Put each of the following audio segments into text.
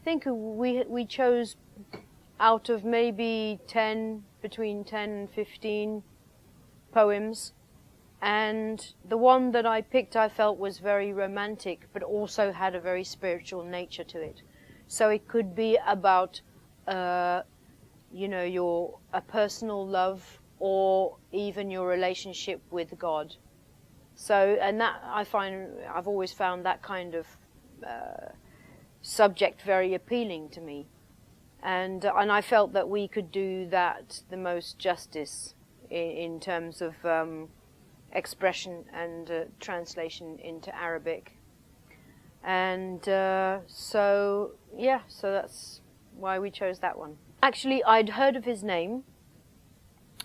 think we chose out of maybe between 10 and 15 poems, and the one that I picked I felt was very romantic, but also had a very spiritual nature to it. So it could be about, you know, a personal love, or even your relationship with God. So, and that I've always found that kind of subject very appealing to me, and I felt that we could do that the most justice in terms of expression and translation into Arabic. And so that's why we chose that one. Actually, I'd heard of his name,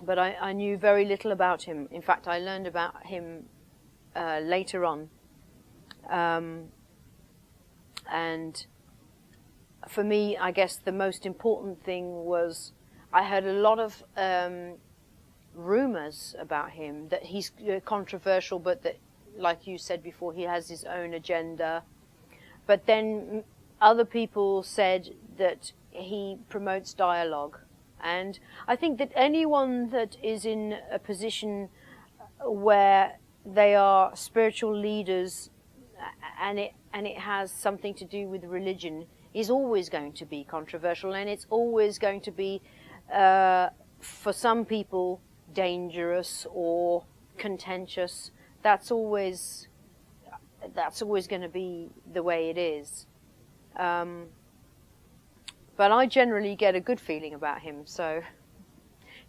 but I knew very little about him. In fact, I learned about him later on. And for me, I guess the most important thing was I heard a lot of rumors about him, that he's controversial, but that, like you said before, he has his own agenda. But then other people said that he promotes dialogue. And I think that anyone that is in a position where they are spiritual leaders and it has something to do with religion is always going to be controversial, and it's always going to be, for some people, dangerous or contentious. That's always going to be the way it is. But I generally get a good feeling about him, so,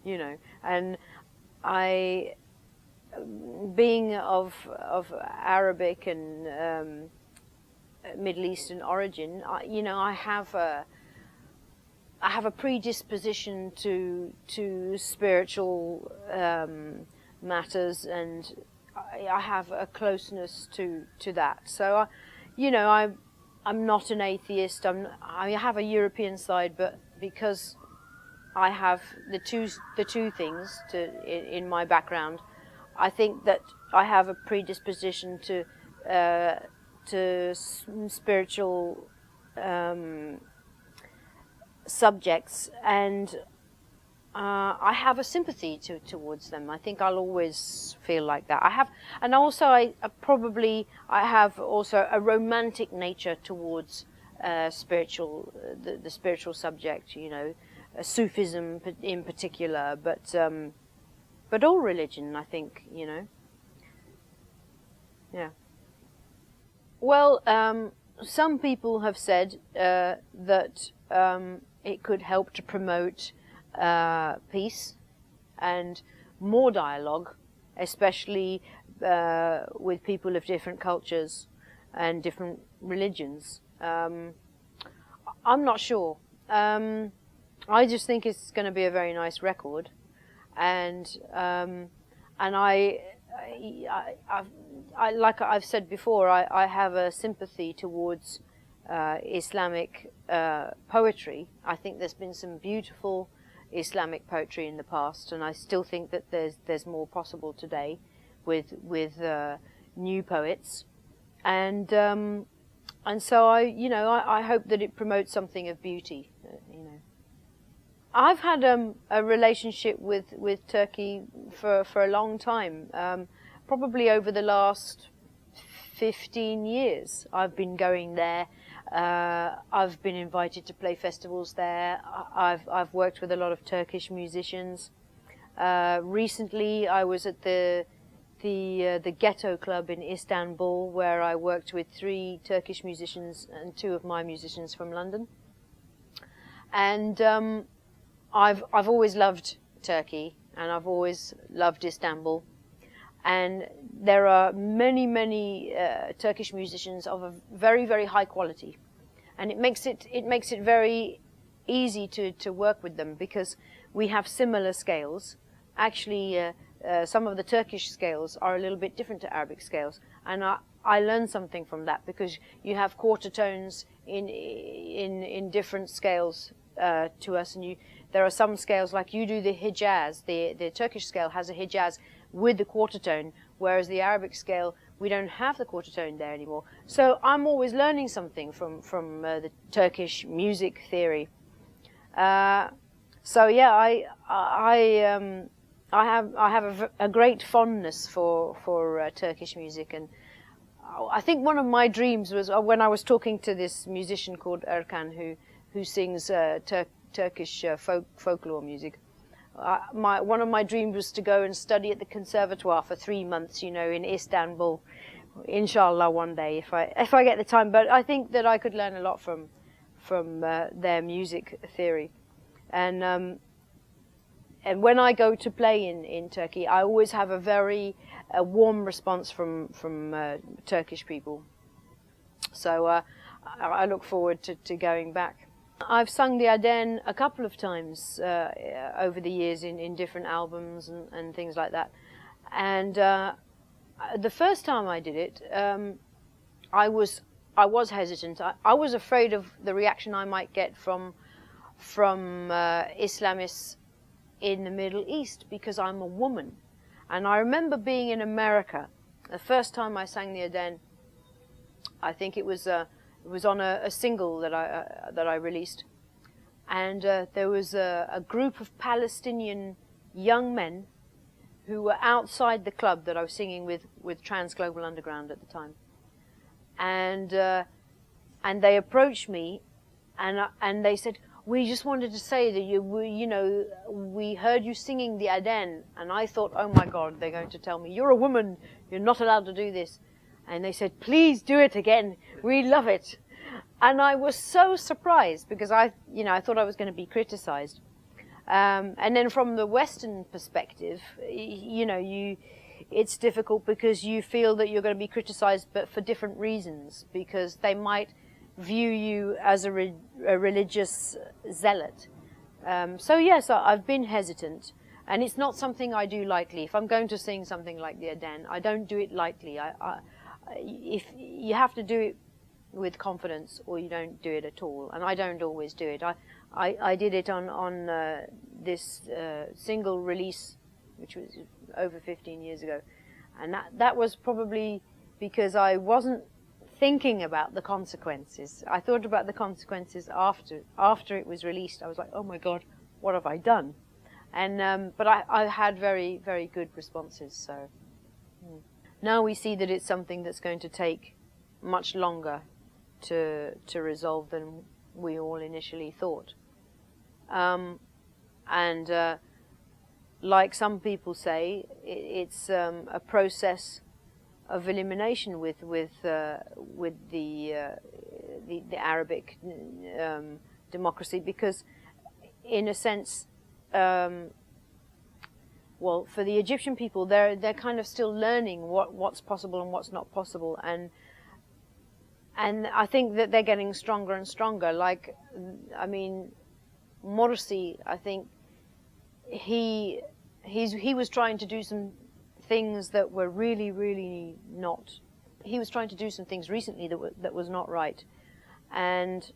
you know, and being of Arabic and Middle Eastern origin, I have a predisposition to spiritual matters, and I have a closeness to that. So, I'm not an atheist. I have a European side, but because I have the two things in my background, I think that I have a predisposition to spiritual subjects, and I have a sympathy towards them. I think I'll always feel like that. I have also a romantic nature towards the spiritual subject. Sufism in particular, but all religion, I think. Yeah. Well, some people have said that it could help to promote peace and more dialogue, especially with people of different cultures and different religions. I'm not sure. I just think it's going to be a very nice record, and like I've said before, I have a sympathy towards Islamic poetry. I think there's been some beautiful Islamic poetry in the past, and I still think that there's more possible today with new poets, and so I hope that it promotes something of beauty. I've had a relationship with Turkey for a long time. Probably over the last 15 years, I've been going there. I've been invited to play festivals there. I've worked with a lot of Turkish musicians. Recently, I was at the Ghetto Club in Istanbul, where I worked with 3 Turkish musicians and 2 of my musicians from London. And I've always loved Turkey, and I've always loved Istanbul. And there are many Turkish musicians of a very, very high quality, and it makes it very easy to work with them, because we have similar scales. Actually, some of the Turkish scales are a little bit different to Arabic scales, and I learned something from that, because you have quarter tones in different scales to us, and there are some scales, like you do the Hijaz. The Turkish scale has a Hijaz with the quarter tone, whereas the Arabic scale We don't have the quarter tone there anymore. So I'm always learning something from the Turkish music theory. So yeah, I have a great fondness for Turkish music, and I think one of my dreams was when I was talking to this musician called Erkan, who sings Turkish folklore music. One of my dreams was to go and study at the conservatoire for 3 months, you know, in Istanbul, inshallah one day if I get the time. But I think that I could learn a lot from their music theory, and when I go to play in Turkey, I always have a warm response from Turkish people. So I look forward to going back. I've sung the Aden a couple of times over the years in different albums and things like that. And the first time I did it, I was hesitant. I was afraid of the reaction I might get from Islamists in the Middle East, because I'm a woman. And I remember being in America the first time I sang the Aden. I think it was on a single that I released, and there was a group of Palestinian young men who were outside the club that I was singing with Transglobal Underground at the time, and they approached me, and they said, "We just wanted to say that we heard you singing the Aden," and I thought, "Oh my God, they're going to tell me you're a woman, you're not allowed to do this." And they said, "Please do it again. We love it." And I was so surprised, because I thought I was going to be criticized. And then from the Western perspective, it's difficult because you feel that you're going to be criticized, but for different reasons, because they might view you as a religious zealot. So yes, I've been hesitant. And it's not something I do lightly. If I'm going to sing something like the Aden, I don't do it lightly. If you have to do it with confidence, or you don't do it at all, and I don't always do it. I did it on this single release, which was over 15 years ago, and that was probably because I wasn't thinking about the consequences. I thought about the consequences after it was released. I was like, "Oh my God, what have I done?" And but I had very, very good responses. So. Now we see that it's something that's going to take much longer to resolve than we all initially thought. Like some people say, it's a process of elimination with the Arabic democracy, because in a sense, well, for the Egyptian people, they're kind of still learning what's possible and what's not possible, and I think that they're getting stronger and stronger. Like, I mean, Morsi, I think he was trying to do some things that were really, really not. He was trying to do some things recently that was not right, and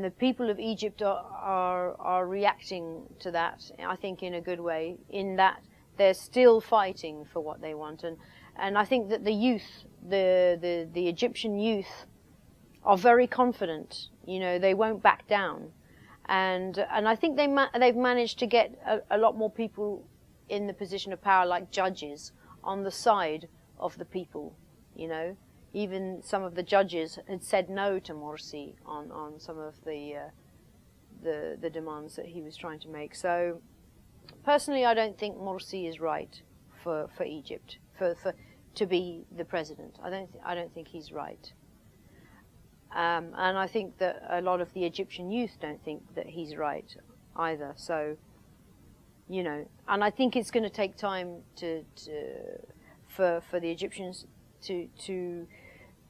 the people of Egypt are reacting to that, I think, in a good way, in that they're still fighting for what they want. And I think that the youth, the Egyptian youth, are very confident. They won't back down. And I think they've managed to get a lot more people in the position of power, like judges, on the side of the people, Even some of the judges had said no to Morsi on some of the demands that he was trying to make. So, personally, I don't think Morsi is right for Egypt to be the president. I don't think he's right, and I think that a lot of the Egyptian youth don't think that he's right either. So, and I think it's going to take time for the Egyptians to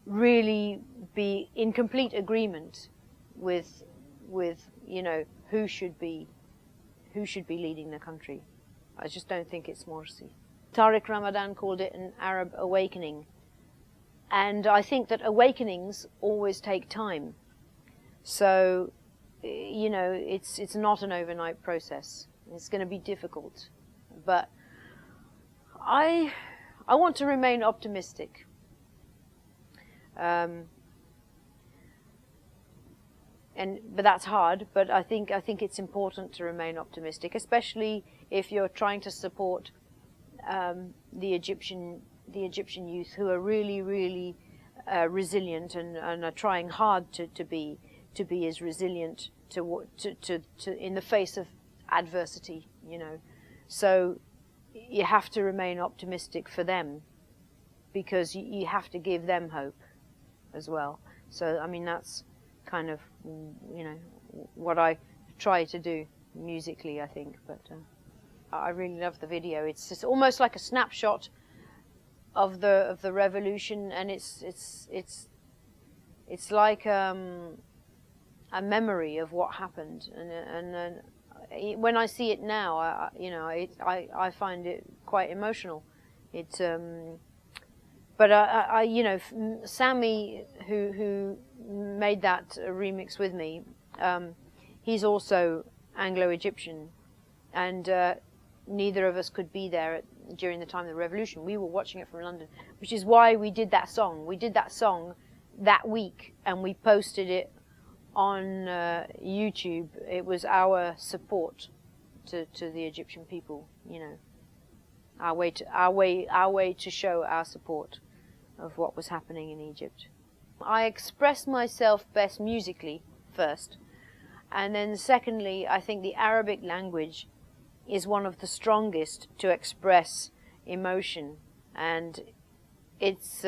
really be in complete agreement with who should be leading the country. I just don't think it's Morsi. Tariq Ramadan called it an Arab awakening, and I think that awakenings always take time. So, it's not an overnight process. It's going to be difficult, but I I want to remain optimistic. But that's hard. But I think it's important to remain optimistic, especially if you're trying to support the Egyptian youth, who are really, really resilient and are trying hard to be as resilient to in the face of adversity. You know, so you have to remain optimistic for them, because you have to give them hope as well. So I mean, that's kind of, you know, what I try to do musically, I think. But I really love the video. It's just almost like a snapshot of the revolution, and it's like a memory of what happened. And when I see it now, I find it quite emotional. It's but you know, Sammy, who made that remix with me, he's also Anglo-Egyptian, and neither of us could be there during the time of the revolution. We were watching it from London, which is why we did that song. We did that song that week, and we posted it on YouTube. It was our support to the Egyptian people, you know, our way to show our support of what was happening in Egypt. I express myself best musically first, and then secondly, I think the Arabic language is one of the strongest to express emotion, and it's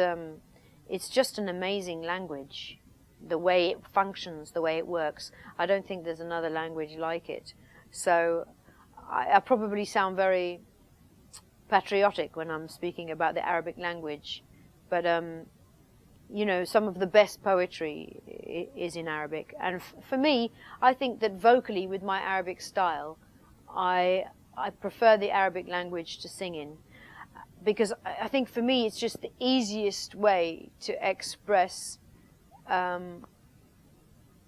just an amazing language. The way it functions, the way it works, I don't think there's another language like it. So I probably sound very patriotic when I'm speaking about the Arabic language, but you know, some of the best poetry is in Arabic. And for me, I think that vocally, with my Arabic style, I prefer the Arabic language to sing in, because I think for me it's just the easiest way to express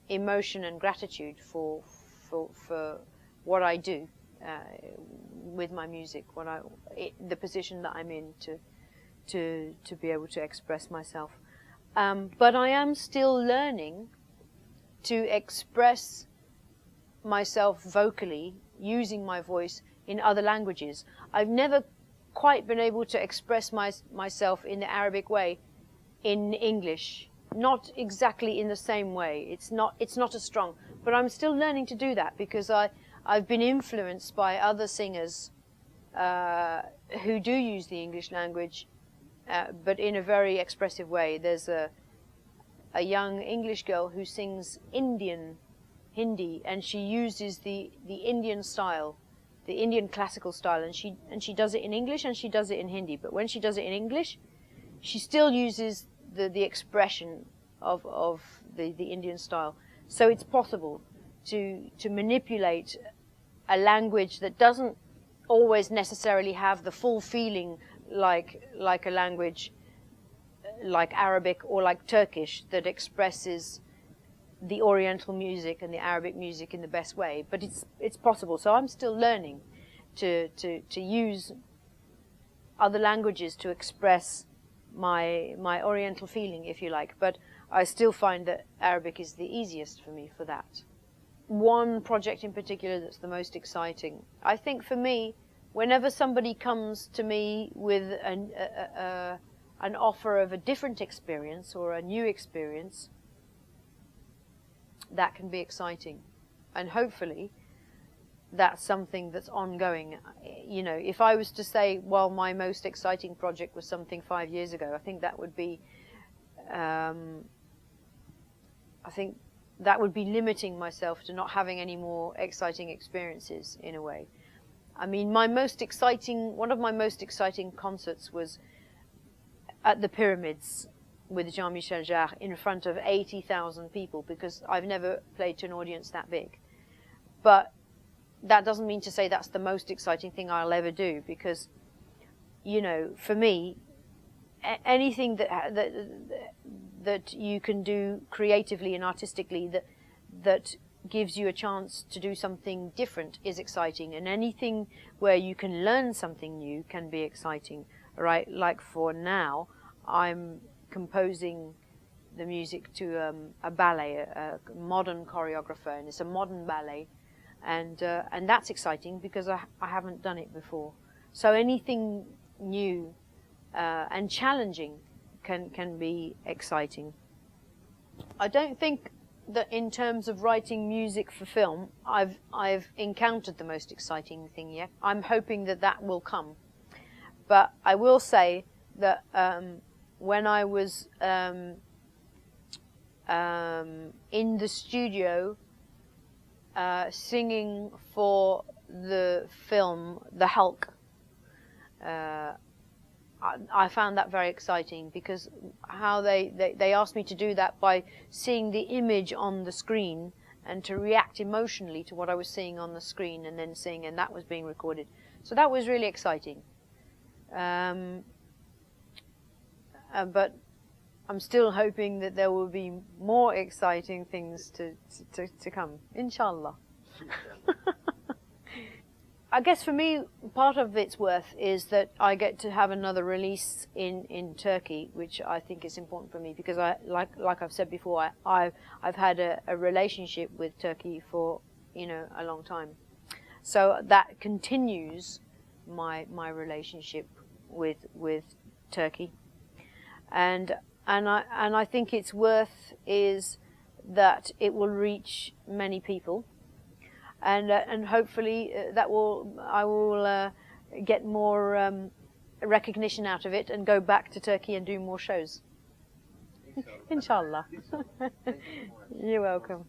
emotion and gratitude for what I do with my music, the position that I'm in to be able to express myself. But I am still learning to express myself vocally, using my voice in other languages. I've never quite been able to express myself in the Arabic way in English. Not exactly in the same way. It's not as strong. But I'm still learning to do that, because I've been influenced by other singers who do use the English language, but in a very expressive way. There's a young English girl who sings Hindi, and she uses the Indian style, the Indian classical style, and she does it in English and she does it in Hindi. But when she does it in English, she still uses the expression of the Indian style. So it's possible to manipulate a language that doesn't always necessarily have the full feeling like a language like Arabic or like Turkish, that expresses the Oriental music and the Arabic music in the best way. But it's possible. So I'm still learning to use other languages to express my Oriental feeling, if you like. But I still find that Arabic is the easiest for me for that. One project in particular that's the most exciting, I think for me, whenever somebody comes to me with an offer of a different experience or a new experience, that can be exciting. And hopefully that's something that's ongoing. You know, if I was to say, well, my most exciting project was something 5 years ago, I think that would be limiting myself to not having any more exciting experiences, in a way. I mean, one of my most exciting concerts was at the Pyramids with Jean-Michel Jarre in front of 80,000 people, because I've never played to an audience that big. But that doesn't mean to say that's the most exciting thing I'll ever do, because, you know, for me, anything that you can do creatively and artistically that gives you a chance to do something different is exciting, and anything where you can learn something new can be exciting. right? Like for now, I'm composing the music to a ballet, a modern choreographer, and it's a modern ballet, and that's exciting because I haven't done it before. So anything new and challenging can be exciting. I don't think that in terms of writing music for film, I've encountered the most exciting thing yet. I'm hoping that will come. But I will say that when I was in the studio singing for the film The Hulk, I found that very exciting, because how they asked me to do that by seeing the image on the screen and to react emotionally to what I was seeing on the screen and then sing, and that was being recorded. So that was really exciting. But I'm still hoping that there will be more exciting things to come, inshallah. I guess for me, part of its worth is that I get to have another release in Turkey, which I think is important for me, because like I've said before, I've had a relationship with Turkey for a long time, so that continues my relationship with Turkey, and I think its worth is that it will reach many people. And hopefully I will get more recognition out of it and go back to Turkey and do more shows. Inshallah. You're welcome.